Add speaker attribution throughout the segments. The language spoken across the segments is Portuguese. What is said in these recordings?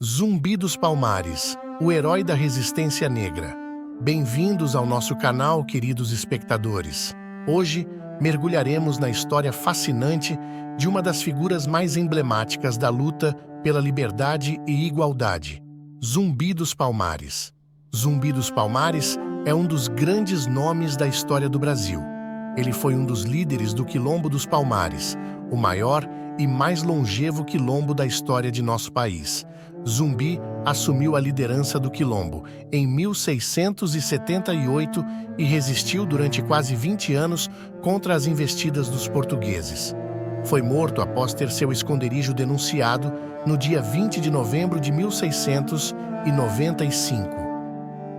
Speaker 1: Zumbi dos Palmares, o herói da resistência negra. Bem-vindos ao nosso canal, queridos espectadores. Hoje, mergulharemos na história fascinante de uma das figuras mais emblemáticas da luta pela liberdade e igualdade, Zumbi dos Palmares. Zumbi dos Palmares é um dos grandes nomes da história do Brasil. Ele foi um dos líderes do Quilombo dos Palmares, o maior e mais longevo quilombo da história de nosso país. Zumbi assumiu a liderança do quilombo em 1678 e resistiu durante quase 20 anos contra as investidas dos portugueses. Foi morto após ter seu esconderijo denunciado no dia 20 de novembro de 1695.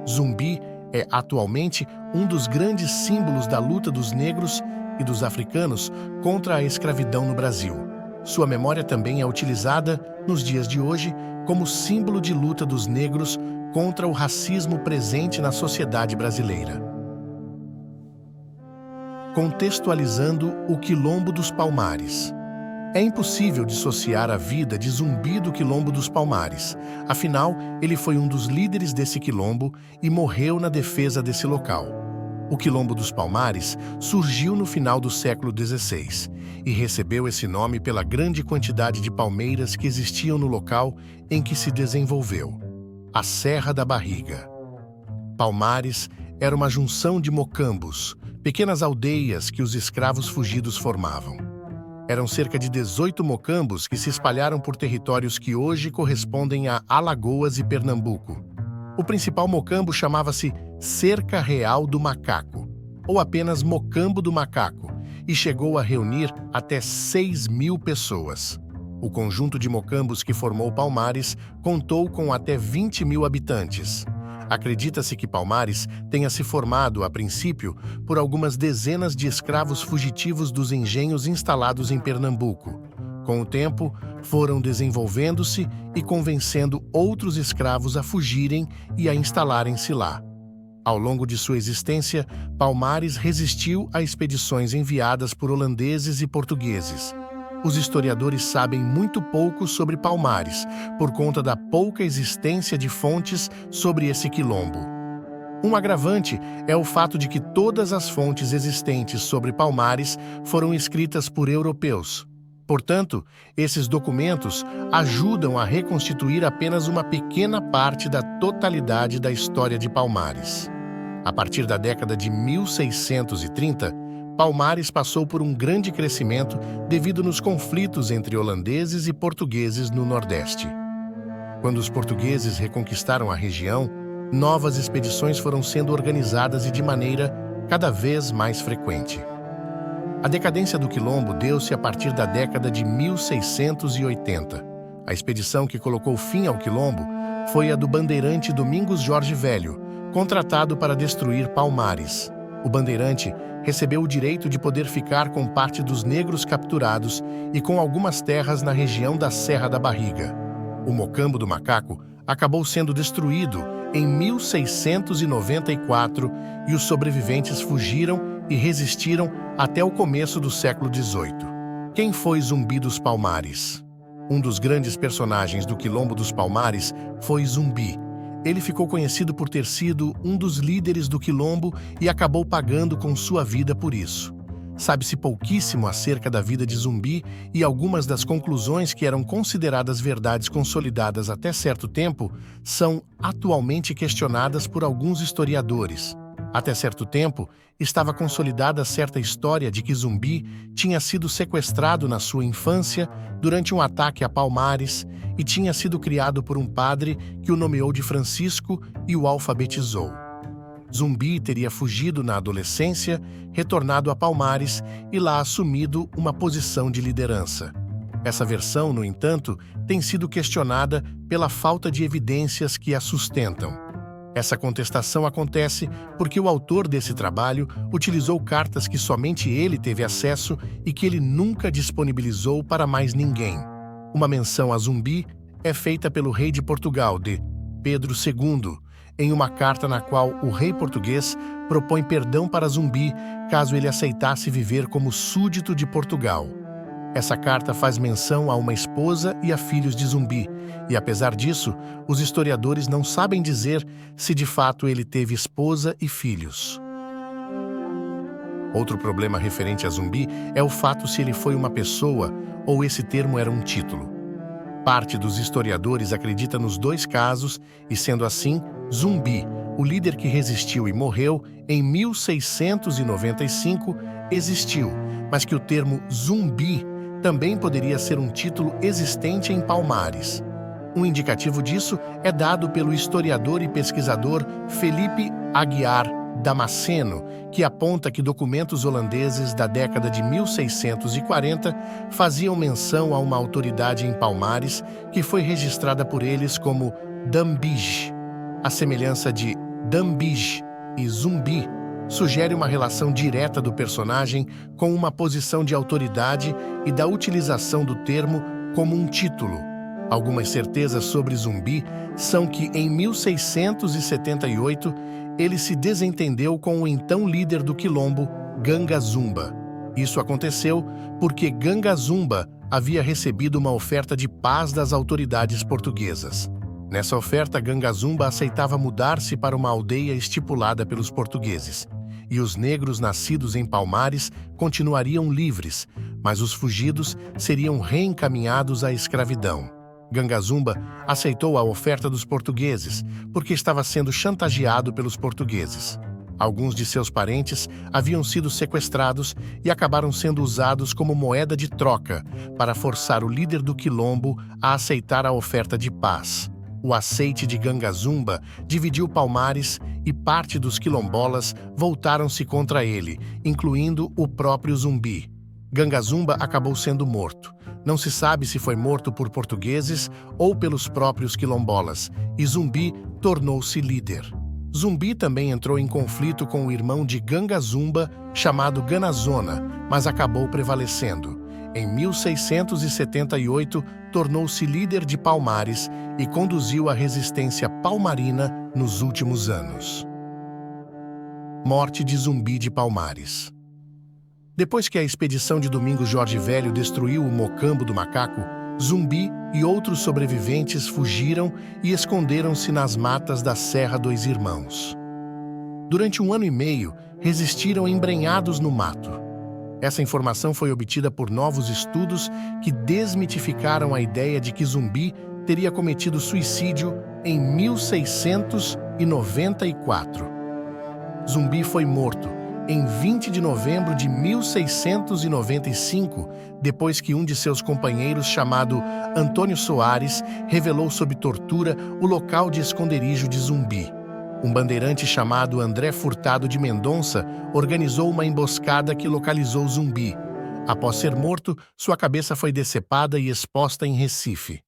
Speaker 1: Zumbi é atualmente um dos grandes símbolos da luta dos negros e dos africanos contra a escravidão no Brasil. Sua memória também é utilizada, nos dias de hoje, como símbolo de luta dos negros contra o racismo presente na sociedade brasileira. Contextualizando o Quilombo dos Palmares. É impossível dissociar a vida de Zumbi do Quilombo dos Palmares. Afinal, ele foi um dos líderes desse quilombo e morreu na defesa desse local. O Quilombo dos Palmares surgiu no final do século XVI e recebeu esse nome pela grande quantidade de palmeiras que existiam no local em que se desenvolveu, a Serra da Barriga. Palmares era uma junção de mocambos, pequenas aldeias que os escravos fugidos formavam. Eram cerca de 18 mocambos que se espalharam por territórios que hoje correspondem a Alagoas e Pernambuco. O principal mocambo chamava-se Cerca Real do Macaco, ou apenas Mocambo do Macaco, e chegou a reunir até 6.000 pessoas. O conjunto de mocambos que formou Palmares contou com até 20.000 habitantes. Acredita-se que Palmares tenha se formado, a princípio, por algumas dezenas de escravos fugitivos dos engenhos instalados em Pernambuco. Com o tempo, foram desenvolvendo-se e convencendo outros escravos a fugirem e a instalarem-se lá. Ao longo de sua existência, Palmares resistiu a expedições enviadas por holandeses e portugueses. Os historiadores sabem muito pouco sobre Palmares, por conta da pouca existência de fontes sobre esse quilombo. Um agravante é o fato de que todas as fontes existentes sobre Palmares foram escritas por europeus. Portanto, esses documentos ajudam a reconstituir apenas uma pequena parte da totalidade da história de Palmares. A partir da década de 1630, Palmares passou por um grande crescimento devido nos conflitos entre holandeses e portugueses no Nordeste. Quando os portugueses reconquistaram a região, novas expedições foram sendo organizadas e de maneira cada vez mais frequente. A decadência do quilombo deu-se a partir da década de 1680. A expedição que colocou fim ao quilombo foi a do bandeirante Domingos Jorge Velho, contratado para destruir Palmares. O bandeirante recebeu o direito de poder ficar com parte dos negros capturados e com algumas terras na região da Serra da Barriga. O Mocambo do Macaco acabou sendo destruído em 1694 e os sobreviventes fugiram e resistiram até o começo do século XVIII. Quem foi Zumbi dos Palmares? Um dos grandes personagens do Quilombo dos Palmares foi Zumbi. Ele ficou conhecido por ter sido um dos líderes do quilombo e acabou pagando com sua vida por isso. Sabe-se pouquíssimo acerca da vida de Zumbi e algumas das conclusões que eram consideradas verdades consolidadas até certo tempo são atualmente questionadas por alguns historiadores. Até certo tempo, estava consolidada certa história de que Zumbi tinha sido sequestrado na sua infância durante um ataque a Palmares e tinha sido criado por um padre que o nomeou de Francisco e o alfabetizou. Zumbi teria fugido na adolescência, retornado a Palmares e lá assumido uma posição de liderança. Essa versão, no entanto, tem sido questionada pela falta de evidências que a sustentam. Essa contestação acontece porque o autor desse trabalho utilizou cartas que somente ele teve acesso e que ele nunca disponibilizou para mais ninguém. Uma menção a Zumbi é feita pelo rei de Portugal, de Pedro II, em uma carta na qual o rei português propõe perdão para Zumbi caso ele aceitasse viver como súdito de Portugal. Essa carta faz menção a uma esposa e a filhos de Zumbi, e apesar disso, os historiadores não sabem dizer se de fato ele teve esposa e filhos. Outro problema referente a Zumbi é o fato se ele foi uma pessoa ou esse termo era um título. Parte dos historiadores acredita nos dois casos e, sendo assim, Zumbi, o líder que resistiu e morreu em 1695, existiu, mas que o termo Zumbi também poderia ser um título existente em Palmares. Um indicativo disso é dado pelo historiador e pesquisador Felipe Aguiar Damasceno, que aponta que documentos holandeses da década de 1640 faziam menção a uma autoridade em Palmares que foi registrada por eles como Dambige. A semelhança de Dambige e Zumbi sugere uma relação direta do personagem com uma posição de autoridade e da utilização do termo como um título. Algumas certezas sobre Zumbi são que, em 1678, ele se desentendeu com o então líder do quilombo, Ganga Zumba. Isso aconteceu porque Ganga Zumba havia recebido uma oferta de paz das autoridades portuguesas. Nessa oferta, Ganga Zumba aceitava mudar-se para uma aldeia estipulada pelos portugueses, e os negros nascidos em Palmares continuariam livres, mas os fugidos seriam reencaminhados à escravidão. Ganga Zumba aceitou a oferta dos portugueses, porque estava sendo chantageado pelos portugueses. Alguns de seus parentes haviam sido sequestrados e acabaram sendo usados como moeda de troca para forçar o líder do quilombo a aceitar a oferta de paz. O aceite de Ganga Zumba dividiu Palmares e parte dos quilombolas voltaram-se contra ele, incluindo o próprio Zumbi. Ganga Zumba acabou sendo morto. Não se sabe se foi morto por portugueses ou pelos próprios quilombolas, e Zumbi tornou-se líder. Zumbi também entrou em conflito com o irmão de Ganga Zumba, chamado Ganazona, mas acabou prevalecendo. Em 1678, tornou-se líder de Palmares e conduziu a resistência palmarina nos últimos anos. Morte de Zumbi de Palmares. Depois que a expedição de Domingos Jorge Velho destruiu o Mocambo do Macaco, Zumbi e outros sobreviventes fugiram e esconderam-se nas matas da Serra dos Irmãos. Durante 1 ano e meio, resistiram embrenhados no mato. Essa informação foi obtida por novos estudos que desmitificaram a ideia de que Zumbi teria cometido suicídio em 1694. Zumbi foi morto em 20 de novembro de 1695, depois que um de seus companheiros, chamado Antônio Soares, revelou sob tortura o local de esconderijo de Zumbi. Um bandeirante chamado André Furtado de Mendonça organizou uma emboscada que localizou Zumbi. Após ser morto, sua cabeça foi decepada e exposta em Recife.